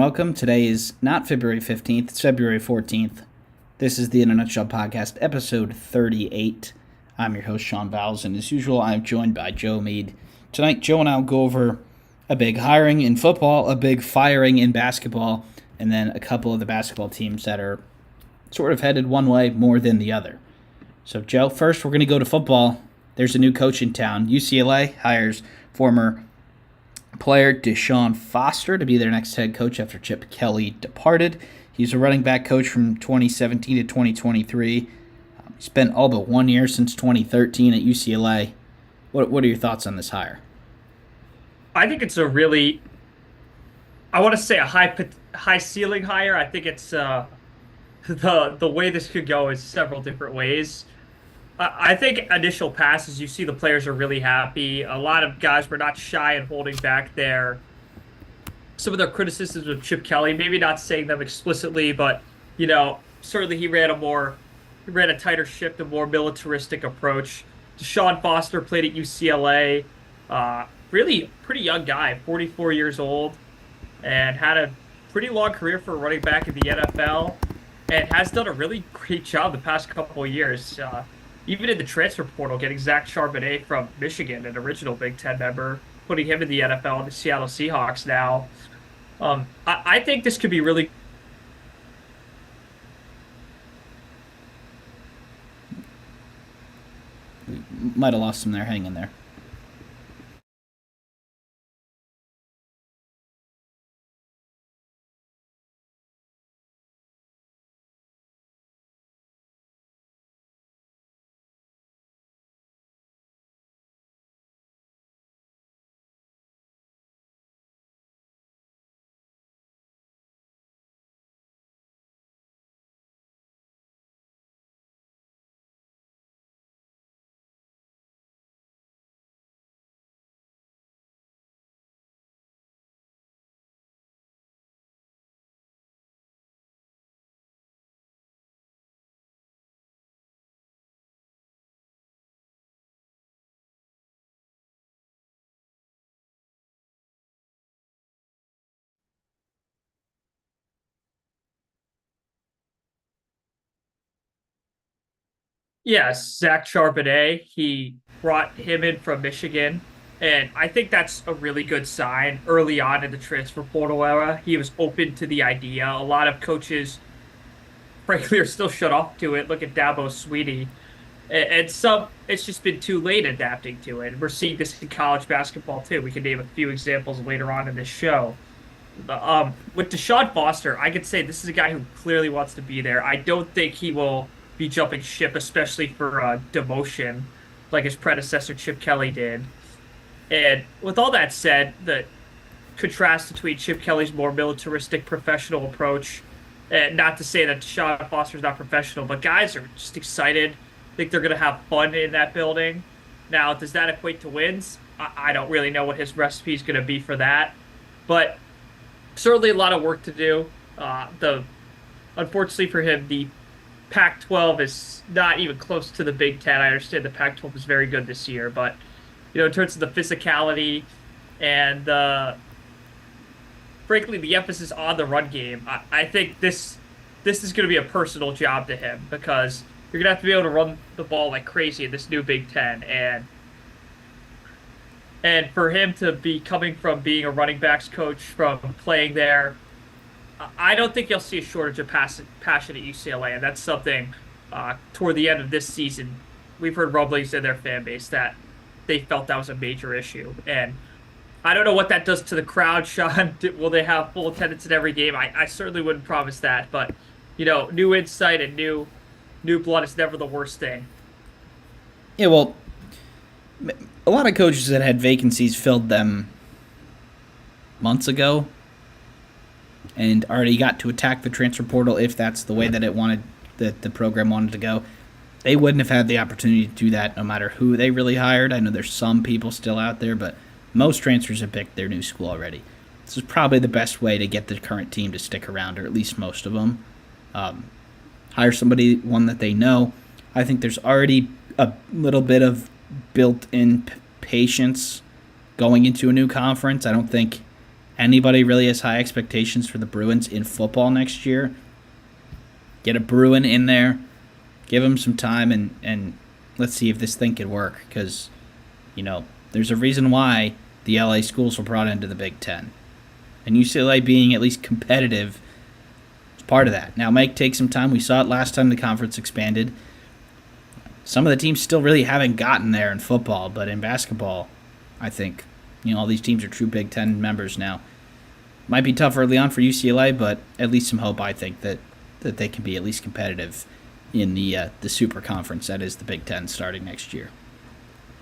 welcome. Today is not February 15th, it's February 14th. This is the In a Nutshell Podcast, episode 38. I'm your host, Sean Vowells, and as usual, I'm joined by Joe Meade. Tonight, Joe and I will go over a big hiring in football, a big firing in basketball, and then a couple of the basketball teams that are sort of headed one way more than the other. So, Joe, first we're going to go to football. There's a new coach in town. UCLA hires former player DeShaun Foster to be their next head coach after Chip Kelly departed. He's a running back coach from 2017 to 2023. He spent all but 1 year since 2013 at UCLA. What are your thoughts on this hire? I think it's I want to say a high ceiling hire. I think it's the way this could go is several different ways. I think initial passes, you see the players are really happy. A lot of guys were not shy in holding back some of their criticisms of Chip Kelly. Maybe not saying them explicitly, but certainly he ran a tighter ship, a more militaristic approach. DeShaun Foster played at UCLA. Really pretty young guy, 44 years old, and had a pretty long career for a running back in the NFL, and has done a really great job the past couple of years. Even in the transfer portal, getting Zach Charbonnet from Michigan, an original Big Ten member, putting him in the NFL and the Seattle Seahawks now. I think this could be really. We might have lost him there. Hang in there. Yes, Zach Charbonnet. He brought him in from Michigan, and I think that's a really good sign early on in the transfer portal era. He was open to the idea. A lot of coaches, frankly, are still shut off to it. Look at Dabo Swinney. And some, it's just been too late adapting to it. We're seeing this in college basketball, too. We can name a few examples later on in this show. With DeShaun Foster, I could say this is a guy who clearly wants to be there. I don't think he will be jumping ship, especially for demotion like his predecessor Chip Kelly did. And with all that said, the contrast between Chip Kelly's more militaristic professional approach, and not to say that DeShaun Foster's not professional, but guys are just excited, think they're going to have fun in that building. Now, does that equate to wins? I don't really know what his recipe is going to be for that, but certainly a lot of work to do. Unfortunately for him, the Pac-12 is not even close to the Big Ten. I understand the Pac-12 is very good this year, but in terms of the physicality and frankly the emphasis on the run game, I think this is going to be a personal job to him, because you're going to have to be able to run the ball like crazy in this new Big Ten, and for him to be coming from being a running backs coach, from playing there, I don't think you'll see a shortage of passion at UCLA, and that's something toward the end of this season. We've heard rumblings in their fan base that they felt that was a major issue, and I don't know what that does to the crowd, Sean. Will they have full attendance in every game? I certainly wouldn't promise that, but new insight and new blood is never the worst thing. Yeah, well, a lot of coaches that had vacancies filled them months ago and already got to attack the transfer portal if that's the way that the program wanted to go. They wouldn't have had the opportunity to do that no matter who they really hired. I know there's some people still out there, but most transfers have picked their new school already. This is probably the best way to get the current team to stick around, or at least most of them. Hire somebody, one that they know. I think there's already a little bit of built-in patience going into a new conference. I don't think anybody really has high expectations for the Bruins in football next year, get a Bruin in there, give him some time, and let's see if this thing can work. Because, there's a reason why the LA schools were brought into the Big Ten. And UCLA being at least competitive is part of that. Now, it might take some time. We saw it last time the conference expanded. Some of the teams still really haven't gotten there in football, but in basketball, I think, all these teams are true Big Ten members now. Might be tough early on for UCLA, but at least some hope, I think, that they can be at least competitive in the super conference that is the Big Ten starting next year.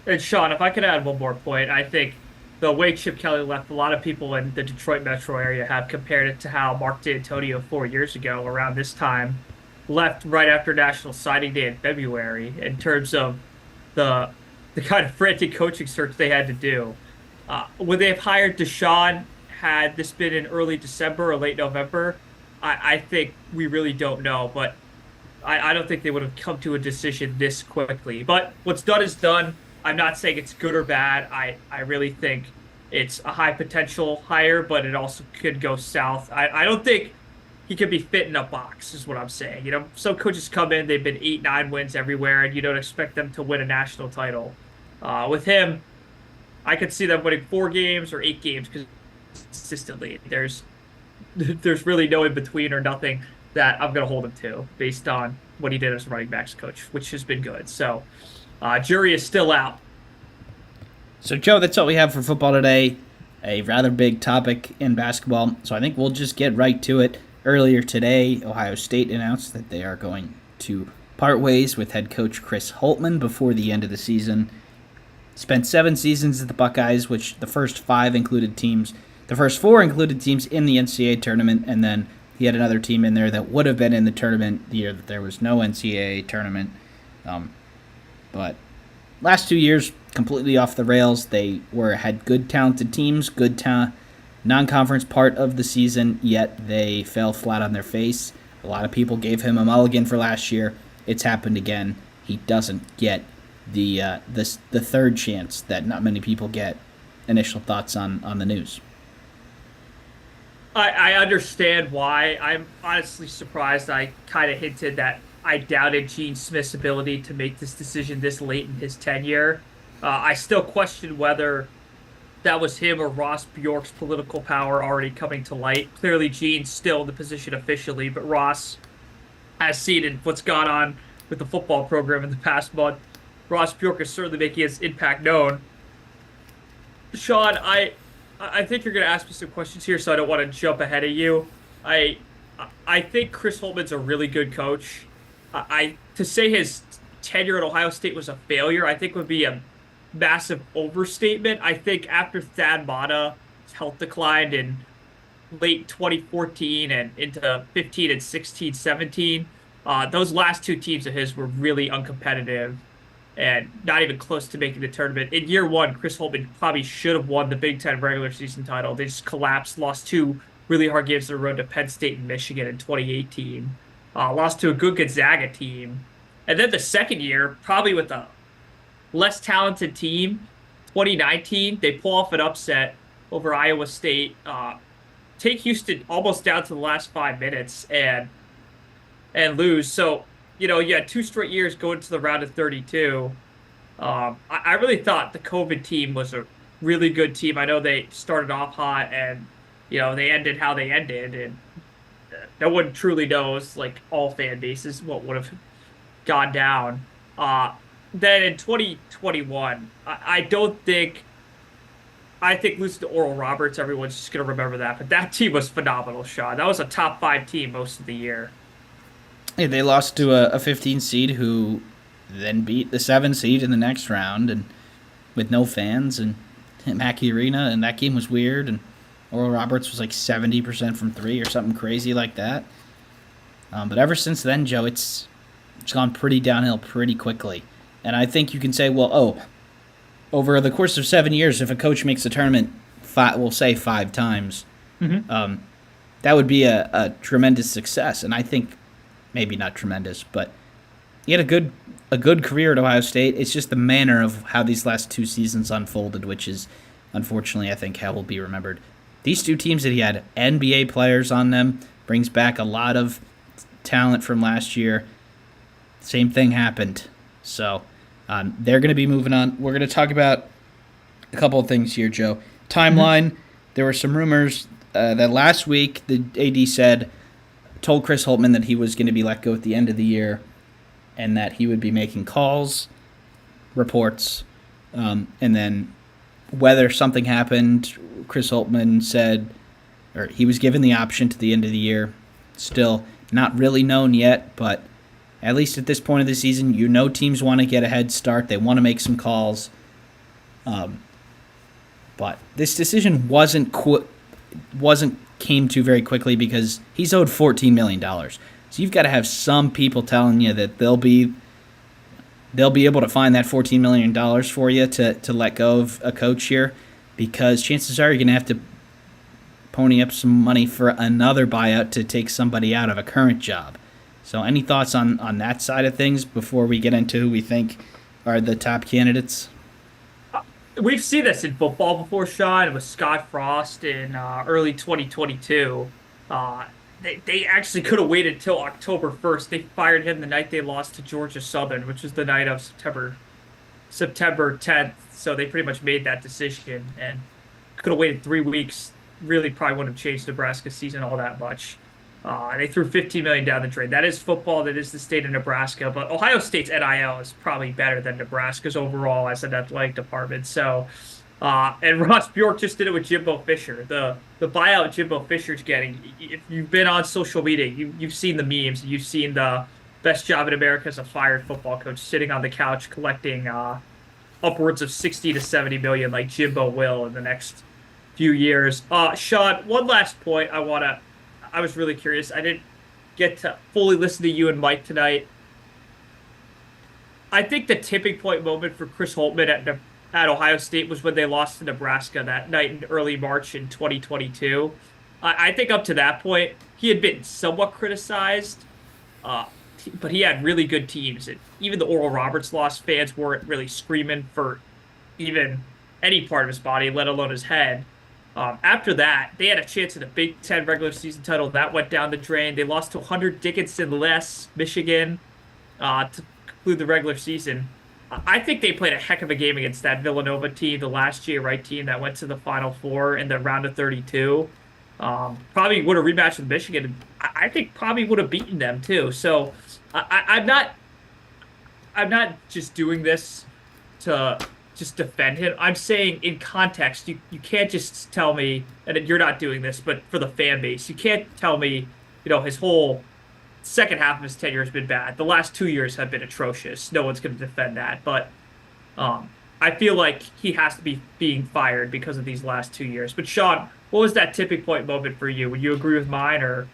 And Sean, if I could add one more point, I think the way Chip Kelly left, a lot of people in the Detroit metro area have compared it to how Mark D'Antonio 4 years ago, around this time, left right after National Signing Day in February in terms of the kind of frantic coaching search they had to do. Would they have hired DeShaun had this been in early December or late November? I think we really don't know, but I don't think they would have come to a decision this quickly. But what's done is done. I'm not saying it's good or bad. I really think it's a high potential hire, but it also could go south. I don't think he could be fit in a box, is what I'm saying. Some coaches come in, they've been 8-9 wins everywhere, and you don't expect them to win a national title. With him, I could see them winning 4 games or 8 games consistently. There's really no in between or nothing that I'm going to hold him to based on what he did as a running backs coach, which has been good. So, jury is still out. So, Joe, that's all we have for football today. A rather big topic in basketball. So I think we'll just get right to it. Earlier today, Ohio State announced that they are going to part ways with head coach Chris Holtmann before the end of the season. Spent 7 seasons at the Buckeyes, which the first 4 included teams in the NCAA tournament, and then he had another team in there that would have been in the tournament the year that there was no NCAA tournament. But last 2 years, completely off the rails. They had good, talented teams, good non-conference part of the season, yet they fell flat on their face. A lot of people gave him a mulligan for last year. It's happened again. He doesn't get the third chance that not many people get. Initial thoughts on the news? I understand why. I'm honestly surprised. I kind of hinted that I doubted Gene Smith's ability to make this decision this late in his tenure. I still question whether that was him or Ross Bjork's political power already coming to light. Clearly, Gene's still in the position officially, but Ross has seen in what's gone on with the football program in the past month. Ross Bjork is certainly making his impact known. Sean, I think you're going to ask me some questions here, so I don't want to jump ahead of you. I think Chris Holtmann's a really good coach. To say his tenure at Ohio State was a failure, I think would be a massive overstatement. I think after Thad Matta's health declined in late 2014 and into 15 and 16, 17, those last 2 teams of his were really uncompetitive and not even close to making the tournament. In year 1, Chris Holtmann probably should have won the Big Ten regular season title. They just collapsed, lost 2 really hard games on the road to Penn State and Michigan in 2018. Lost to a good Gonzaga team. And then the second year, probably with a less talented team, 2019, they pull off an upset over Iowa State, take Houston almost down to the last 5 minutes and lose. So, you had 2 straight years going to the round of 32. I really thought the COVID team was a really good team. I know they started off hot and, they ended how they ended. And no one truly knows, like all fan bases, what would have gone down. Then in 2021, I think losing to Oral Roberts, everyone's just going to remember that. But that team was phenomenal, Sean. That was a top 5 team most of the year. Yeah, they lost to a 15 seed who then beat the 7 seed in the next round, and with no fans and Mackey Arena, and that game was weird. And Oral Roberts was like 70% from 3 or something crazy like that. But ever since then, Joe, it's gone pretty downhill pretty quickly. And I think you can say, over the course of 7 years, if a coach makes a tournament, we'll say 5 times, that would be a tremendous success. And I think maybe not tremendous, but he had a good career at Ohio State. It's just the manner of how these last 2 seasons unfolded, which is, unfortunately, I think how will be remembered. these two teams that he had NBA players on them, brings back a lot of talent from last year. Same thing happened. So they're going to be moving on. We're going to talk about a couple of things here, Joe. Timeline, there were some rumors that last week the AD told Chris Holtmann that he was going to be let go at the end of the year and that he would be making calls, reports, and then whether something happened, Chris Holtmann said, or he was given the option to the end of the year. Still not really known yet, but at least at this point of the season, teams want to get a head start. They want to make some calls. But this decision came to very quickly because he's owed $14 million. So you've got to have some people telling you that they'll be able to find that $14 million for you to let go of a coach here, because chances are you're going to have to pony up some money for another buyout to take somebody out of a current job. So any thoughts on that side of things before we get into who we think are the top candidates? We've seen this in football before, Sean, with Scott Frost in early 2022. They actually could have waited till October 1st. They fired him the night they lost to Georgia Southern, which was the night of September 10th. So they pretty much made that decision and could have waited 3 weeks. Really probably wouldn't have changed Nebraska's season all that much. They threw $15 million down the drain. That is football. That is the state of Nebraska. But Ohio State's NIL is probably better than Nebraska's overall as an athletic department. So, and Ross Bjork just did it with Jimbo Fisher. The buyout Jimbo Fisher's getting. If you've been on social media, you've seen the memes. You've seen the best job in America as a fired football coach sitting on the couch collecting upwards of 60 to 70 million like Jimbo will in the next few years. Sean, one last point I was really curious. I didn't get to fully listen to you and Mike tonight. I think the tipping point moment for Chris Holtmann at Ohio State was when they lost to Nebraska that night in early March in 2022. I think up to that point, he had been somewhat criticized, but he had really good teams. And even the Oral Roberts loss, fans weren't really screaming for even any part of his body, let alone his head. After that, they had a chance at a Big Ten regular season title. That went down the drain. They lost to 100 Dickinson-less Michigan to conclude the regular season. I think they played a heck of a game against that Villanova team, the last GA team that went to the Final Four in the round of 32. Probably would have rematched with Michigan. I think probably would have beaten them too. So I'm not just doing this to just defend him. I'm saying in context, you can't just tell me, and you're not doing this, but for the fan base, you can't tell me, his whole second half of his tenure has been bad. The last 2 years have been atrocious. No one's going to defend that, but I feel like he has to be being fired because of these last 2 years. But Sean, what was that tipping point moment for you? Would you agree with mine, or?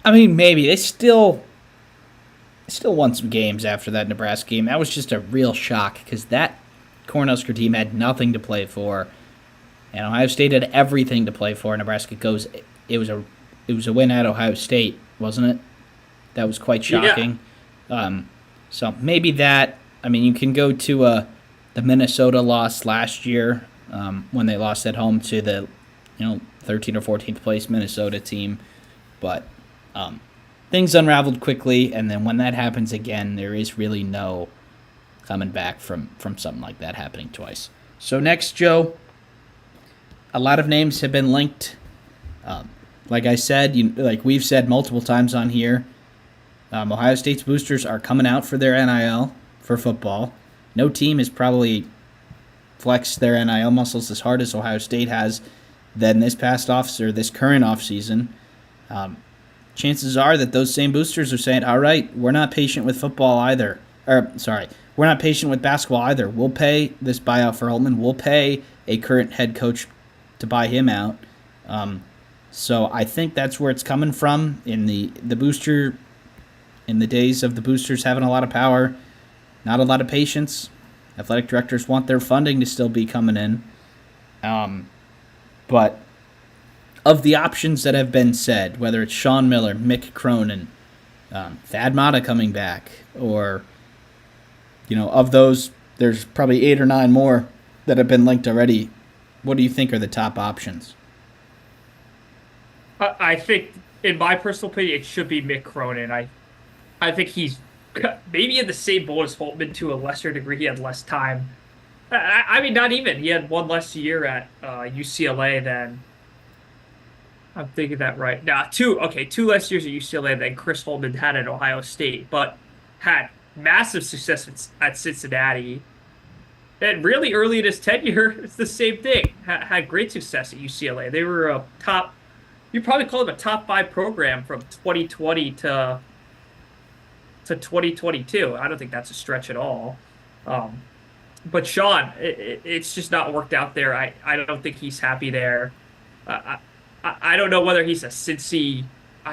I mean, maybe. They still won some games after that Nebraska game. That was just a real shock because that Cornhusker team had nothing to play for, and Ohio State had everything to play for. Nebraska goes. It was a win at Ohio State, wasn't it? That was quite shocking. Yeah. So maybe that. I mean, you can go to the Minnesota loss last year when they lost at home to the 13th or 14th place Minnesota team, but things unraveled quickly, and then when that happens again, there is really no coming back from something like that happening twice. So next, Joe, a lot of names have been linked. Like I said, like we've said multiple times on here, Ohio State's boosters are coming out for their NIL for football. No team has probably flexed their NIL muscles as hard as Ohio State has than this current offseason. Chances are that those same boosters are saying, all right, we're not patient with football either. We're not patient with basketball either. We'll pay this buyout for Holtmann. We'll pay a current head coach to buy him out. So I think that's where it's coming from in the booster, in the days of the boosters having a lot of power, not a lot of patience. Athletic directors want their funding to still be coming in. But of the options that have been said, whether it's Sean Miller, Mick Cronin, Thad Matta coming back, or of those, there's probably 8 or 9 more that have been linked already. What do you think are the top options? I think, in my personal opinion, it should be Mick Cronin. I think he's maybe in the same boat as Holtmann to a lesser degree. He had less time. I mean, not even. He had one less year at UCLA than I'm thinking that right. Now, two less years at UCLA than Chris Holtmann had at Ohio State, but had massive success at Cincinnati. And really early in his tenure, it's the same thing. Had great success at UCLA. They were a top, you probably call them a top five program from 2020 to 2022. I don't think that's a stretch at all. Um, but Sean, it's just not worked out there. I don't think he's happy there. I don't know whether he's a Cincy.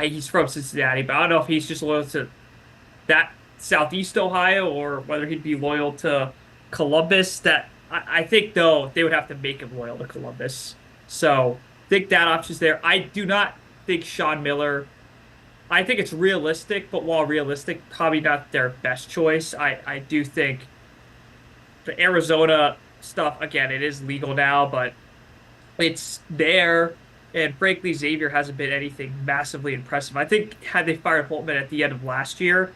He's from Cincinnati, but I don't know if he's just loyal to that Southeast Ohio or whether he'd be loyal to Columbus. That I think though they would have to make him loyal to Columbus. So I think that option's there. I do not think Sean Miller. I think it's realistic, but while realistic, probably not their best choice. I do think the Arizona stuff, again, it is legal now, but it's there. And frankly, Xavier hasn't been anything massively impressive. I think had they fired Holtman at the end of last year,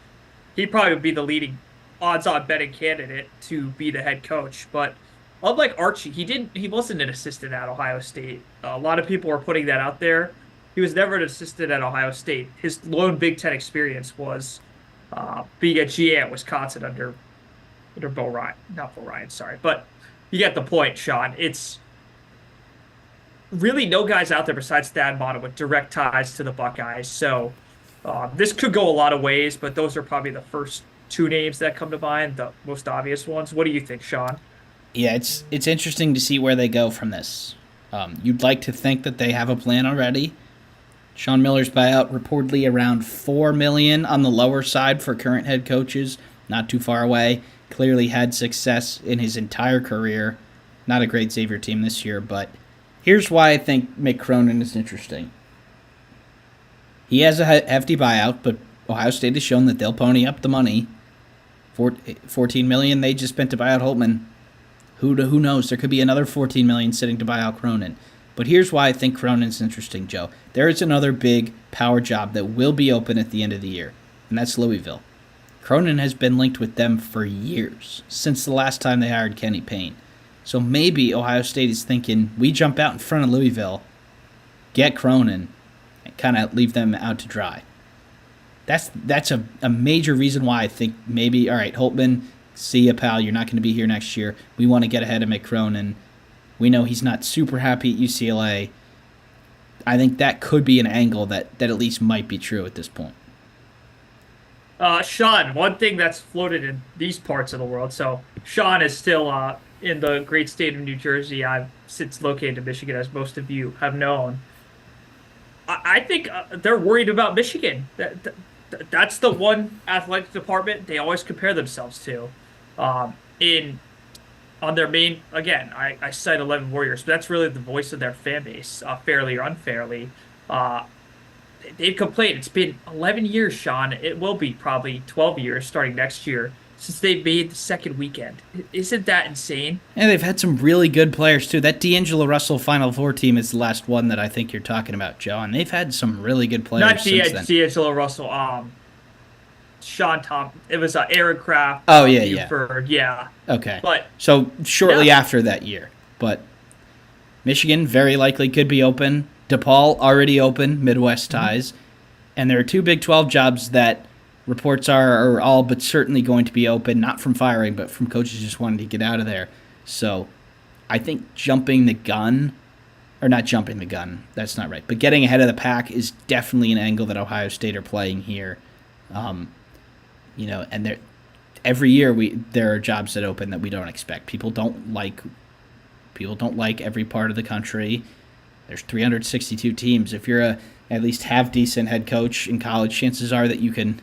he probably would be the leading odds-on betting candidate to be the head coach. But unlike Archie, he wasn't an assistant at Ohio State. A lot of people are putting that out there. He was never an assistant at Ohio State. His lone Big Ten experience was being a GA at Wisconsin under Bo Ryan, not Bo Ryan, sorry, but you get the point, Sean. It's really no guys out there besides Thad Matta with direct ties to the Buckeyes. So this could go a lot of ways, but those are probably the first two names that come to mind, the most obvious ones. What do you think, Sean? Yeah, it's interesting to see where they go from this. You'd like to think that they have a plan already. Sean Miller's buyout reportedly around $4 million on the lower side for current head coaches, not too far away. Clearly had success in his entire career. Not a great Xavier team this year, but here's why I think Mick Cronin is interesting. He has a hefty buyout, but Ohio State has shown that they'll pony up the money. $14 million they just spent to buy out Holtmann. Who knows? There could be another $14 million sitting to buy out Cronin. But here's why I think Cronin's interesting, Joe. There is another big power job that will be open at the end of the year, and that's Louisville. Cronin has been linked with them for years, since the last time they hired Kenny Payne. So maybe Ohio State is thinking, we jump out in front of Louisville, get Cronin, and kind of leave them out to dry. That's a major reason why I think maybe, all right, Holtmann, see ya, pal, you're not going to be here next year. We want to get ahead of Mick Cronin. We know he's not super happy at UCLA. I think that could be an angle that at least might be true at this point. Sean, one thing that's floated in these parts of the world. So Sean is still in the great state of New Jersey. I've since located in Michigan, as most of you have known. I think they're worried about Michigan. That's the one athletic department they always compare themselves to. In on their main, again, I cite 11 Warriors, but that's really the voice of their fan base, fairly or unfairly. They've complained. It's been 11 years, Sean. It will be probably 12 years starting next year since they made the second weekend. Isn't that insane? And they've had some really good players, too. That D'Angelo Russell Final Four team is the last one that I think you're talking about, Joe. And they've had some really good players Not since then. D'Angelo Russell. Sean Thompson. It was Aaron Kraft. Oh, yeah. Buford, yeah. Okay. But so shortly after that year. But Michigan very likely could be open. DePaul already open, Midwest ties. And there are two Big 12 jobs that reports are all but certainly going to be open, not from firing, but from coaches just wanting to get out of there. So I think jumping the gun, or not jumping the gun, that's not right, but getting ahead of the pack is definitely an angle that Ohio State are playing here. And every year there are jobs that open that we don't expect. People don't like every part of the country. There's 362 teams. If you're at least half-decent head coach in college, chances are that you can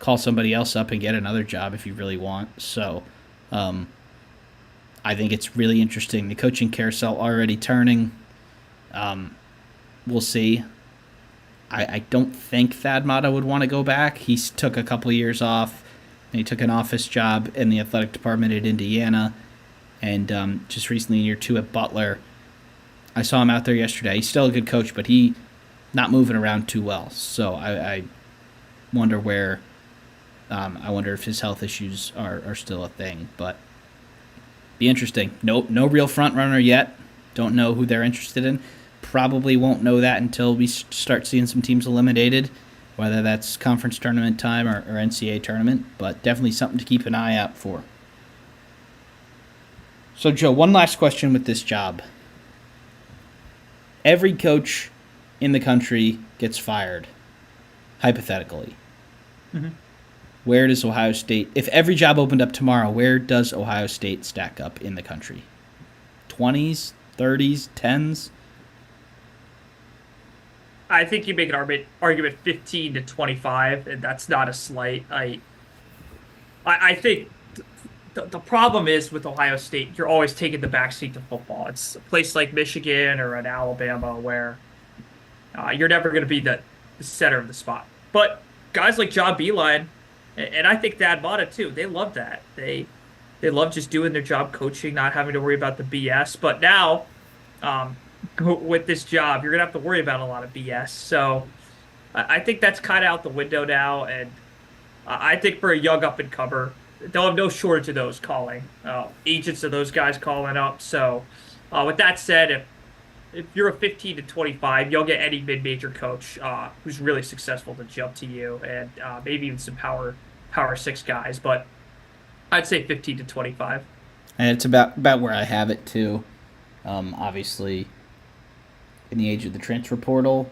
call somebody else up and get another job if you really want. So I think it's really interesting. The coaching carousel already turning. We'll see. I don't think Thad Matta would want to go back. He took a couple of years off, and he took an office job in the athletic department at Indiana, and just recently in year 2 at Butler. I saw him out there yesterday. He's still a good coach, but he not moving around too well. So I wonder where. I wonder if his health issues are still a thing, but be interesting. No real front runner yet. Don't know who they're interested in. Probably won't know that until we start seeing some teams eliminated, whether that's conference tournament time or NCAA tournament, but definitely something to keep an eye out for. So, Joe, one last question with this job. Every coach in the country gets fired, hypothetically. Mm-hmm. Where does Ohio State, if every job opened up tomorrow, where does Ohio State stack up in the country? 20s, 30s, 10s? I think you make an argument 15 to 25, and that's not a slight. I think the problem is with Ohio State, you're always taking the backseat to football. It's a place like Michigan or an Alabama where you're never going to be the center of the spot. But guys like John Beilein, and I think Thad Matta too, they love that. They love just doing their job coaching, not having to worry about the BS. But now, with this job, you're going to have to worry about a lot of BS. So I think that's kind of out the window now. And I think for a young up-and-comer, they'll have no shortage of those calling. Agents of those guys calling up. So with that said, if you're a 15 to 25, you'll get any mid-major coach who's really successful to jump to you, and maybe even some power 6 guys. But I'd say 15 to 25. And it's about where I have it, too. Obviously, in the age of the transfer portal,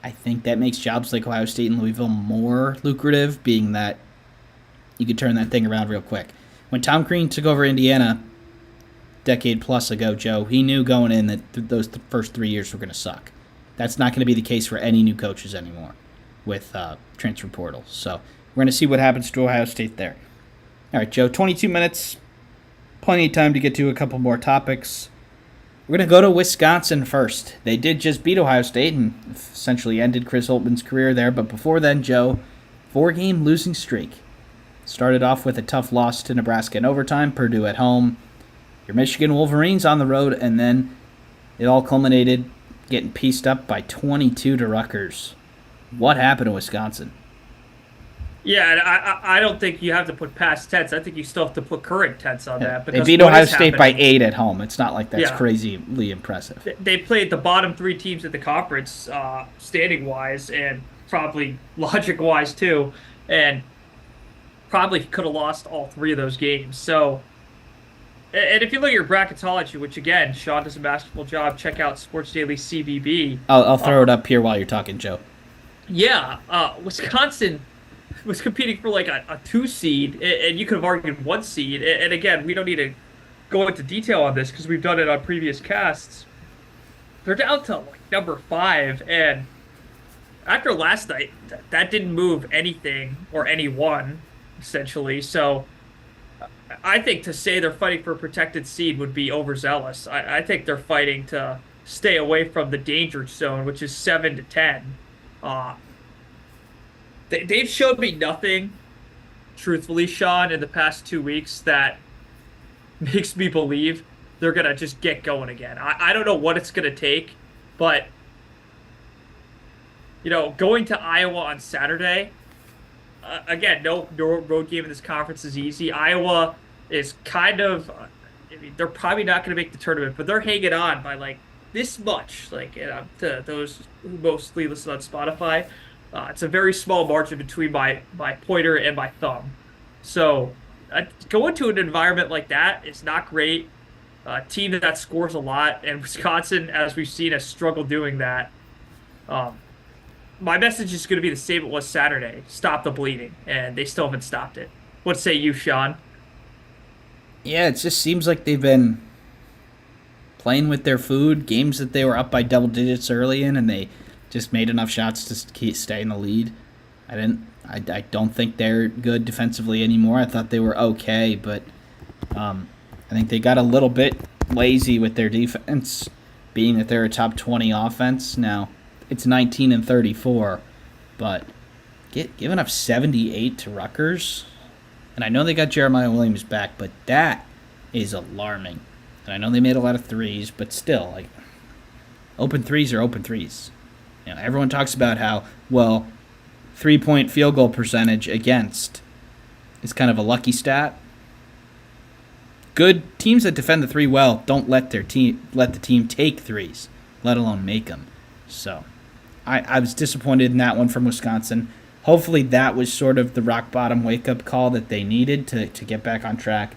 I think that makes jobs like Ohio State and Louisville more lucrative, being that you could turn that thing around real quick. When Tom Crean took over Indiana decade plus ago, Joe, he knew going in that those first 3 years were going to suck. That's not going to be the case for any new coaches anymore with transfer portal. So we're going to see what happens to Ohio State there. All right, Joe, 22 minutes, plenty of time to get to a couple more topics. We're going to go to Wisconsin first. They did just beat Ohio State and essentially ended Chris Holtmann's career there. But before then, Joe, 4-game losing streak. Started off with a tough loss to Nebraska in overtime, Purdue at home, your Michigan Wolverines on the road, and then it all culminated getting pieced up by 22 to Rutgers. What happened to Wisconsin? Yeah, and I don't think you have to put past tense. I think you still have to put current tense on that. They beat Ohio State by 8 at home. It's not like that's crazily impressive. They played the bottom 3 teams in the conference, standing-wise, and probably logic-wise, too, and probably could have lost all 3 of those games. So, and if you look at your bracketology, which, again, Sean does a masterful job, check out Sports Daily CBB. I'll throw it up here while you're talking, Joe. Yeah, Wisconsin was competing for like a 2 seed, and you could have argued 1 seed. And again, we don't need to go into detail on this because we've done it on previous casts. They're down to like number 5, and after last night, that didn't move anything or anyone, essentially. So I think to say they're fighting for a protected seed would be overzealous. I think they're fighting to stay away from the danger zone, which is 7 to 10. They've showed me nothing, truthfully, Sean, in the past 2 weeks that makes me believe they're going to just get going again. I don't know what it's going to take, but, going to Iowa on Saturday, again, no road game in this conference is easy. Iowa is kind of, they're probably not going to make the tournament, but they're hanging on by, like, this much, to those who mostly listen on Spotify. It's a very small margin between my pointer and my thumb. So going to an environment like that is not great. A team that scores a lot, and Wisconsin, as we've seen, has struggled doing that. My message is going to be the same it was Saturday. Stop the bleeding, and they still haven't stopped it. What say you, Sean? Yeah, it just seems like they've been playing with their food, games that they were up by double digits early in, and they just made enough shots to stay in the lead. I don't think they're good defensively anymore. I thought they were okay, but I think they got a little bit lazy with their defense, being that they're a top 20 offense. Now, it's 19 and 34, but giving up 78 to Rutgers, and I know they got Jeremiah Williams back, but that is alarming. And I know they made a lot of threes, but still, like, open threes are open threes. Everyone talks about how, well, 3-point field goal percentage against is kind of a lucky stat. Good teams that defend the three well don't let the team take threes, let alone make them. So I was disappointed in that one from Wisconsin. Hopefully that was sort of the rock bottom wake up call that they needed to get back on track.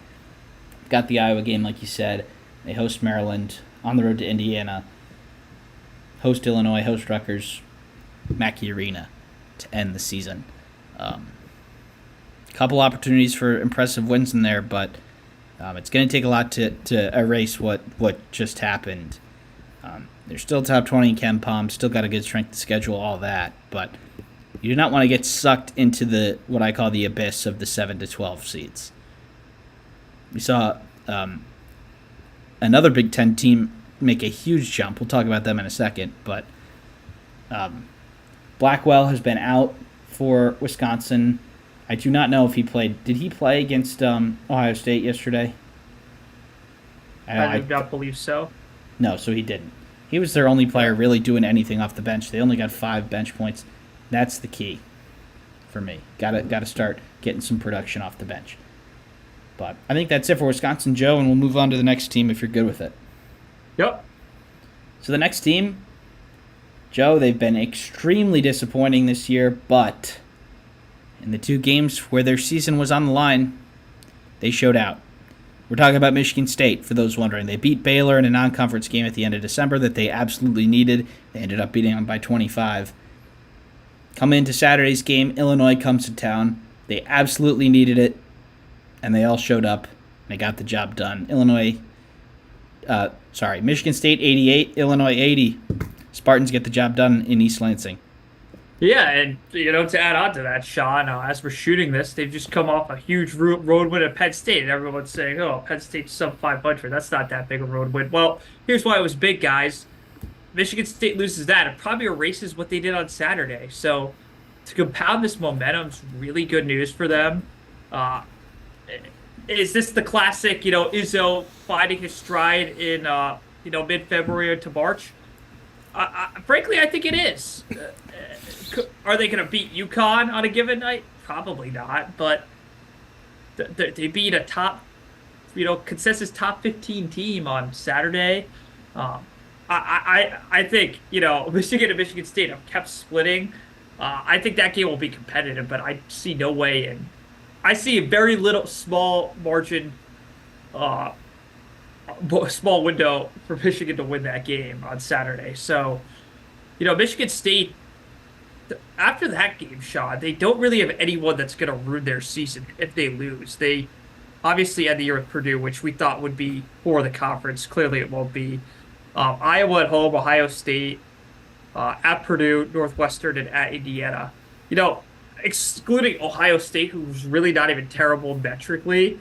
Got the Iowa game, like you said. They host Maryland, on the road to Indiana, host Illinois, host Rutgers, Mackey Arena to end the season. Couple opportunities for impressive wins in there, but it's going to take a lot to erase what just happened. They're still top 20 in KenPom, still got a good strength of schedule, all that, but you do not want to get sucked into what I call the abyss of the 7 to 12 seeds. We saw another Big Ten team make a huge jump. We'll talk about them in a second, but Blackwell has been out for Wisconsin. I do not know if he played. Did he play against Ohio State yesterday? I do not believe so. No, so he didn't. He was their only player really doing anything off the bench. They only got 5 bench points. That's the key for me. Got to start getting some production off the bench. But I think that's it for Wisconsin, Joe, and we'll move on to the next team if you're good with it. Yep. So the next team, Joe, they've been extremely disappointing this year, but in the 2 games where their season was on the line, they showed out. We're talking about Michigan State, for those wondering. They beat Baylor in a non-conference game at the end of December that they absolutely needed. They ended up beating them by 25. Coming into Saturday's game, Illinois comes to town. They absolutely needed it, and they all showed up. They got the job done. Michigan State 88, Illinois 80. Spartans get the job done in East Lansing. Yeah, and to add on to that, Sean, as we're shooting this, they've just come off a huge road win at Penn State, and everyone's saying, "Oh, Penn State's sub 500. That's not that big a road win." Well, here's why it was big, guys. Michigan State loses that, it probably erases what they did on Saturday. So to compound this momentum is really good news for them. Is this the classic, Izzo finding his stride in mid-February to March? Frankly, I think it is. Are they going to beat UConn on a given night? Probably not, but they beat a top, consensus top 15 team on Saturday. I think, Michigan and Michigan State have kept splitting. I think that game will be competitive, but I see no way in. I see a very small margin, small window for Michigan to win that game on Saturday. So, Michigan State, after that game, Sean, they don't really have anyone that's going to ruin their season if they lose. They obviously had the year with Purdue, which we thought would be for the conference. Clearly it won't be. Iowa at home, Ohio State, at Purdue, Northwestern, and at Indiana. Excluding Ohio State, who's really not even terrible metrically,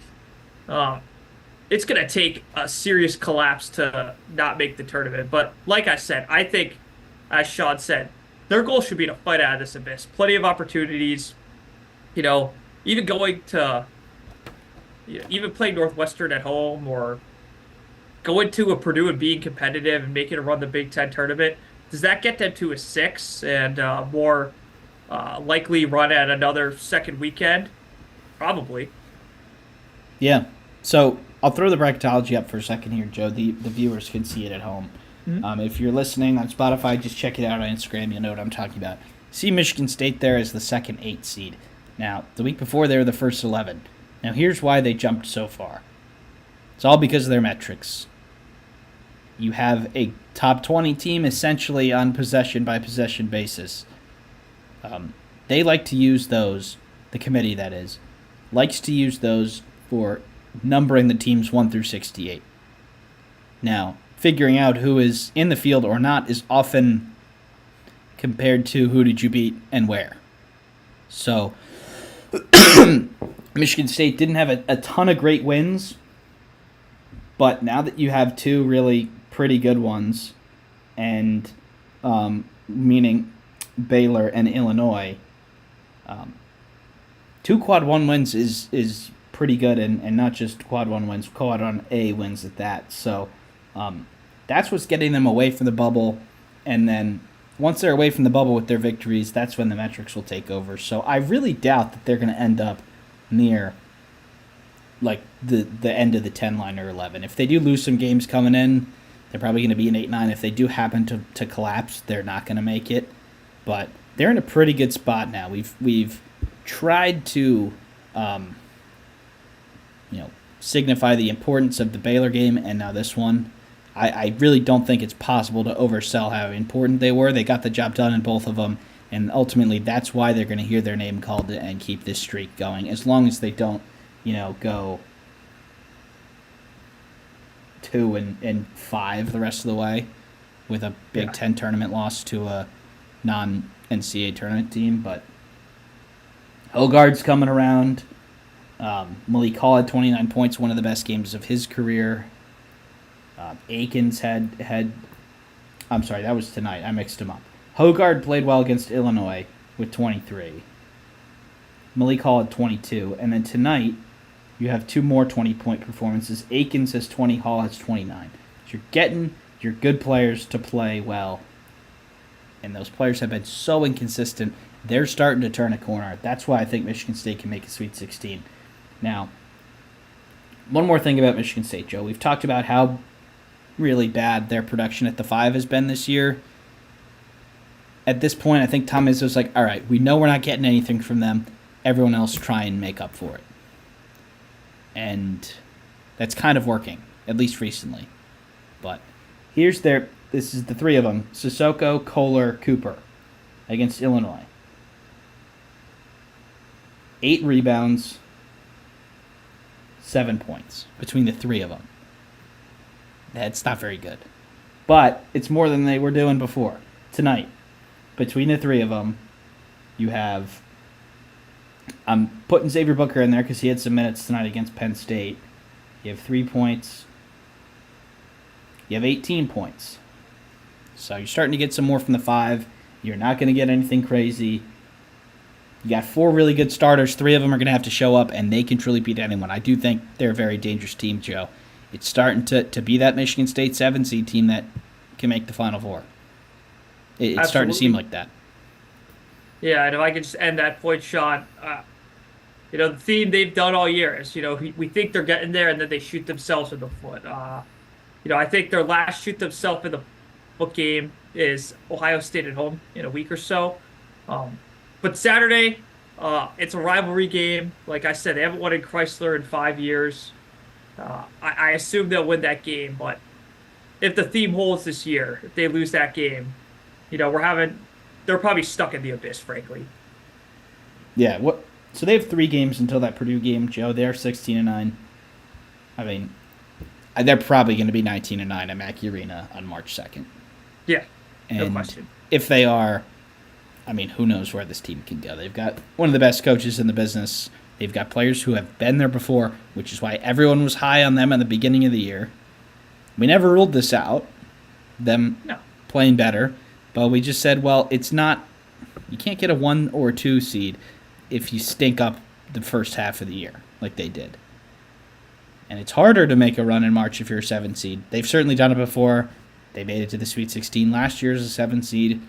it's going to take a serious collapse to not make the tournament. But like I said, I think, as Sean said, their goal should be to fight out of this abyss. Plenty of opportunities, even going to, even playing Northwestern at home or going to a Purdue and being competitive and making a run the Big Ten tournament. Does that get them to a 6 and more likely run at another second weekend? Probably. Yeah. So I'll throw the bracketology up for a second here, Joe. The viewers can see it at home. Mm-hmm. If you're listening on Spotify, just check it out on Instagram. You'll know what I'm talking about. See Michigan State there as the second 8 seed. Now, the week before, they were the first 11. Now, here's why they jumped so far. It's all because of their metrics. You have a top 20 team essentially on possession-by-possession basis. They like to use those, the committee that is, likes to use those for numbering the teams 1 through 68. Now, figuring out who is in the field or not is often compared to who did you beat and where. So, Michigan State didn't have a ton of great wins, but now that you have 2 really pretty good ones, and meaning Baylor and Illinois, 2 quad 1 wins is pretty good, and not just quad 1 wins, quad 1A wins at that. So that's what's getting them away from the bubble, and then once they're away from the bubble with their victories, that's when the metrics will take over. So I really doubt that they're going to end up near like the end of the 10 line or 11. If they do lose some games coming in, they're probably going to be an 8-9. If they do happen to collapse, they're not going to make it. But they're in a pretty good spot now. We've tried to signify the importance of the Baylor game and now this one. I really don't think it's possible to oversell how important they were. They got the job done in both of them, and ultimately that's why they're going to hear their name called and keep this streak going. As long as they don't, go 2-5 the rest of the way with a Big Ten tournament loss to a non-NCAA tournament team. But Hogard's coming around. Malik Hall had 29 points, one of the best games of his career. Akins had I'm sorry, that was tonight. I mixed them up. Hogard played well against Illinois with 23. Malik Hall had 22. And then tonight, you have two more 20-point performances. Akins has 20, Hall has 29. So you're getting your good players to play well. And those players have been so inconsistent. They're starting to turn a corner. That's why I think Michigan State can make a Sweet 16. Now, one more thing about Michigan State, Joe. We've talked about how really bad their production at the 5 has been this year. At this point, I think Tom Izzo's like, all right, we know we're not getting anything from them. Everyone else try and make up for it. And that's kind of working, at least recently. But this is the three of them, Sissoko, Kohler, Cooper, against Illinois. 8 rebounds, 7 points between the three of them. That's not very good. But it's more than they were doing before. Tonight, between the three of them, you have... I'm putting Xavier Booker in there because he had some minutes tonight against Penn State. You have 3 points. You have 18 points. So you're starting to get some more from the 5. You're not going to get anything crazy. You got 4 really good starters. 3 of them are going to have to show up, and they can truly beat anyone. I do think they're a very dangerous team, Joe. It's starting to be that Michigan State 7-seed team that can make the Final Four. It's starting to seem like that. Yeah, and if I could just end that point, Sean, the theme they've done all year is, we think they're getting there, and then they shoot themselves in the foot. I think their last shoot themselves in the foot game is Ohio State at home in a week or so. But Saturday, it's a rivalry game. Like I said, they haven't won in Chrysler in 5 years. I assume they'll win that game, but if the theme holds this year, if they lose that game, they're probably stuck in the abyss, frankly. Yeah. So they have 3 games until that Purdue game, Joe. They're 16-9. I mean, they're probably going to be 19-9 at Mackey Arena on March 2nd. Yeah, no and question. If they are, I mean, who knows where this team can go? They've got one of the best coaches in the business. They've got players who have been there before, which is why everyone was high on them at the beginning of the year. We never ruled this out, them playing better, but we just said, well, it's not, you can't get a 1 or 2 seed if you stink up the first half of the year like they did. And it's harder to make a run in March if you're a 7 seed. They've certainly done it before. They made it to the Sweet 16 last year as a 7 seed.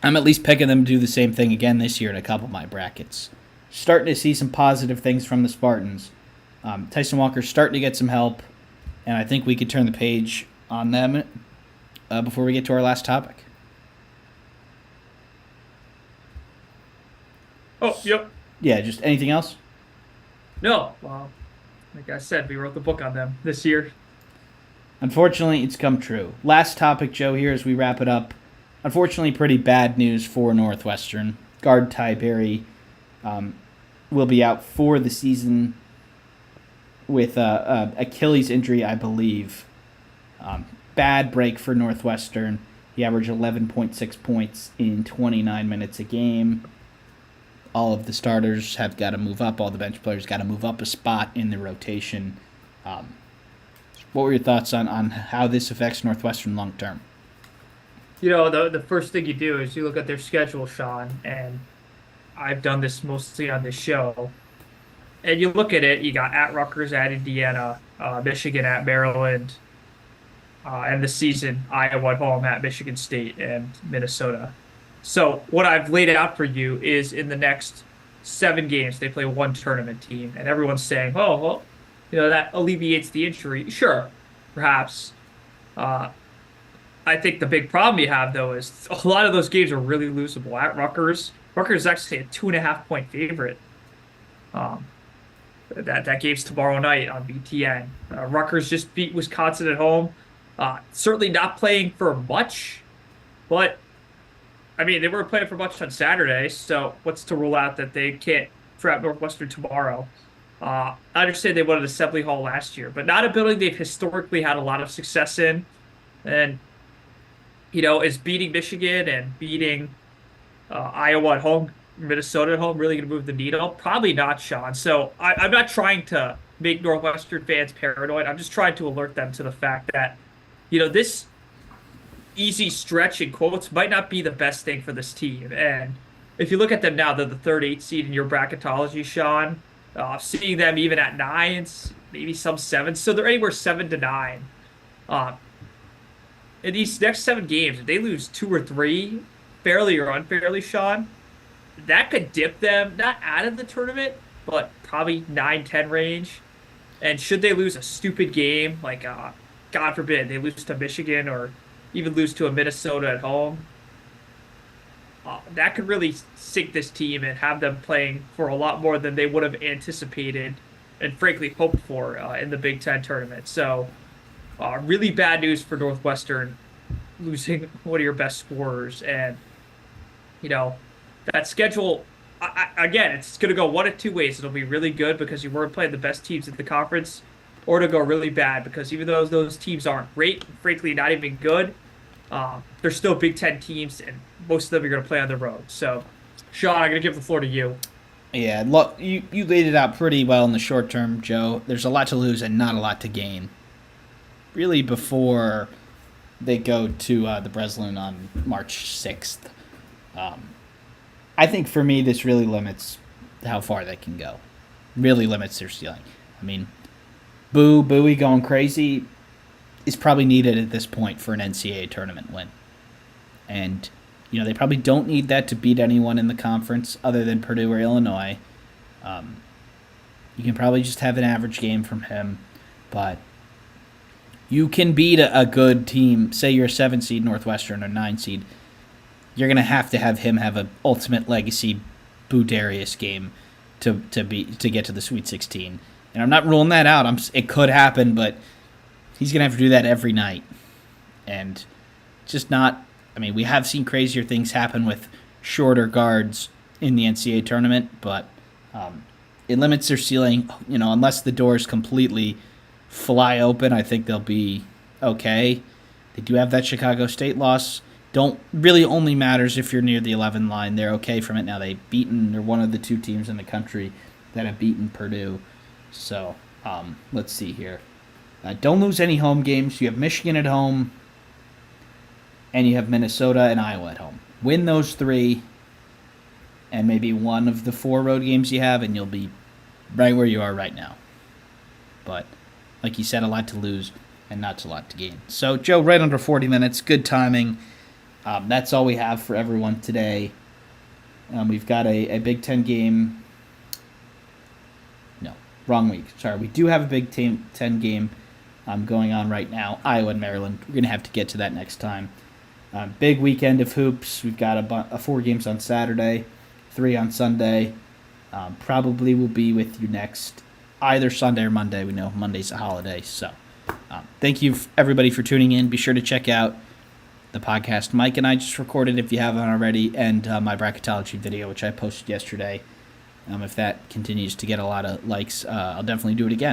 I'm at least picking them to do the same thing again this year in a couple of my brackets. Starting to see some positive things from the Spartans. Tyson Walker's starting to get some help, and I think we could turn the page on them before we get to our last topic. Oh, yep. Yeah, just anything else? No. Well, like I said, we wrote the book on them this year. Unfortunately, it's come true. Last topic, Joe, here as we wrap it up. Unfortunately, pretty bad news for Northwestern. Guard Ty Berry will be out for the season with Achilles injury, I believe. Bad break for Northwestern. He averaged 11.6 points in 29 minutes a game. All of the starters have got to move up. All the bench players got to move up a spot in the rotation. What were your thoughts on how this affects Northwestern long term? The first thing you do is you look at their schedule, Sean, and I've done this mostly on this show. And you look at it, you got at Rutgers, at Indiana, Michigan, at Maryland. and the season Iowa at home at Michigan State and Minnesota. So what I've laid out for you is in the next 7 games, they play one tournament team, and everyone's saying, "Oh, well, that alleviates the injury." Sure, perhaps. Uh, I think the big problem you have though is a lot of those games are really losable. At Rutgers, Rutgers is actually a 2.5 point favorite. Um, that game's tomorrow night on BTN. Rutgers just beat Wisconsin at home. Certainly not playing for much, but I mean they were playing for much on Saturday. So what's to rule out that they can't trap Northwestern tomorrow? I understand they won at Assembly Hall last year, but not a building they've historically had a lot of success in, and is beating Michigan and beating Iowa at home, Minnesota at home really going to move the needle? Probably not, Sean. So I'm not trying to make Northwestern fans paranoid. I'm just trying to alert them to the fact that, this easy stretch in quotes might not be the best thing for this team. And if you look at them now, they're the third 8 seed in your bracketology, Sean. Seeing them even at 9s, maybe some 7s. So they're anywhere 7 to 9. Uh, in these next 7 games, if they lose 2 or 3, fairly or unfairly, Sean, that could dip them not out of the tournament, but probably 9-10 range. And should they lose a stupid game, like God forbid they lose to Michigan or even lose to a Minnesota at home, that could really sink this team and have them playing for a lot more than they would have anticipated and frankly hoped for in the Big Ten tournament. So really bad news for Northwestern losing one of your best scorers. And, that schedule, again, it's going to go one of two ways. It'll be really good because you weren't playing the best teams in the conference, or to go really bad because even though those teams aren't great, frankly, not even good, they're still Big Ten teams, and most of them are going to play on the road. So, Sean, I'm going to give the floor to you. Yeah, look, you laid it out pretty well in the short term, Joe. There's a lot to lose and not a lot to gain. Really, before they go to the Breslin on March 6th. I think for me, this really limits how far they can go. Really limits their ceiling. I mean, Bowie going crazy is probably needed at this point for an NCAA tournament win. And, they probably don't need that to beat anyone in the conference other than Purdue or Illinois. You can probably just have an average game from him. But you can beat a good team. Say you're a 7 seed Northwestern or 9 seed. You're going to have him have an ultimate legacy Boo Darius game to get to the Sweet 16. And I'm not ruling that out. It could happen, but he's going to have to do that every night. And just not, we have seen crazier things happen with shorter guards in the NCAA tournament, but it limits their ceiling, unless the doors completely fly open. I think they'll be okay. They do have that Chicago State loss. Don't really only matters if you're near the 11 line. They're okay from it now. They're one of the 2 teams in the country that have beaten Purdue. So let's see here. Don't lose any home games. You have Michigan at home, and you have Minnesota and Iowa at home. Win those 3, and maybe one of the 4 road games you have, and you'll be right where you are right now. But like you said, a lot to lose and not a lot to gain. So, Joe, right under 40 minutes. Good timing. That's all we have for everyone today. We've got a Big Ten game. No, wrong week. Sorry, we do have a Big Ten game going on right now. Iowa and Maryland. We're going to have to get to that next time. Big weekend of hoops. We've got 4 games on Saturday, 3 on Sunday. Probably will be with you next either Sunday or Monday. We know Monday's a holiday. So thank you, everybody, for tuning in. Be sure to check out the podcast Mike and I just recorded, if you haven't already, and my bracketology video, which I posted yesterday. If that continues to get a lot of likes, I'll definitely do it again.